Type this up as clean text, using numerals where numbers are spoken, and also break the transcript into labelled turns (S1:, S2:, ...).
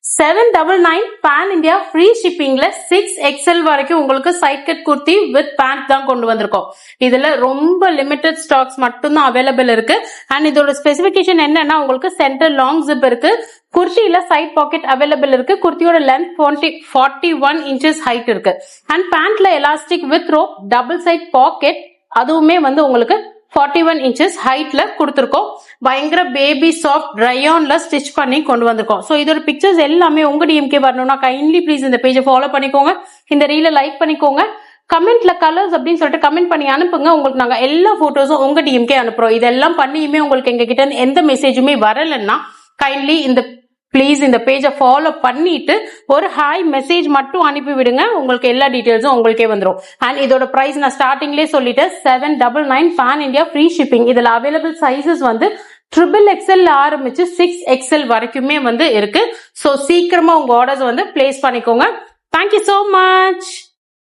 S1: 799 pan India free ஷிப்பிங்ல 6XL வரைக்கும் உங்களுக்கு side cut kurti with pant தான் கொண்டு வந்திருக்கோம். இதுல ரொம்ப லிமிடெட் ஸ்டாக்ஸ் மட்டும் தான் அவைலபிள் இருக்கு. அண்ட் இதோட ஸ்பெசிபிகேஷன் என்னன்னா உங்களுக்கு சென்டர் லாங் ஜிப் இருக்கு, குர்த்தியில சைட் பாக்கெட் அவைலபிள் இருக்கு, குர்த்தியோட லென்த் 41 இன்ச்சஸ் ஹைட் இருக்கு. அண்ட் பேண்ட்ல elastic with rope, double side pocket, அதுவுமே வந்து உங்களுக்கு 41 இன்ச்சஸ் ஹைட்ல கொடுத்திருக்கோம். பயங்கர பேபி சாஃப்ட் ரயான்ல ஸ்டிச் பண்ணி கொண்டு வந்திருக்கோம். சோ இதோட பிக்சர்ஸ் எல்லாமே உங்க டிஎம்கே வரணும்னா கைண்ட்லி ப்ளீஸ் இந்த பேஜை ஃபாலோ பண்ணிக்கோங்க, இந்த ரீலை லைக் பண்ணிக்கோங்க, கமெண்ட்ல கலர்ஸ் அப்படின்னு சொல்லிட்டு கமெண்ட் பண்ணி அனுப்புங்க. உங்களுக்கு நாங்க எல்லா போட்டோஸும் உங்க டிஎம்கே அனுப்புறோம். இதெல்லாம் பண்ணியுமே உங்களுக்கு எங்க கிட்ட எந்த மெசேஜுமே வரலன்னா கைண்ட்லி ப்ளீஸ் இந்த பேஜை ஃபாலோ பண்ணிட்டு ஒரு ஹாய் மெசேஜ் மட்டும் அனுப்பி விடுங்க. உங்களுக்கு எல்லா டீடைல்ஸும் உங்களுக்கே வந்துடும். அண்ட் இதோட பிரைஸ் நான் ஸ்டார்டிங்லேயே சொல்லிட்டேன், 799 பேன் இந்தியா ஃப்ரீ ஷிப்பிங். இதுல அவைலபிள் சைசஸ் வந்து XXL ஆரம்பிச்சு 6XL வரைக்குமே வந்து இருக்கு. ஸோ சீக்கிரமா உங்க ஆர்டர்ஸ் வந்து பிளேஸ் பண்ணிக்கோங்க. Thank you so much.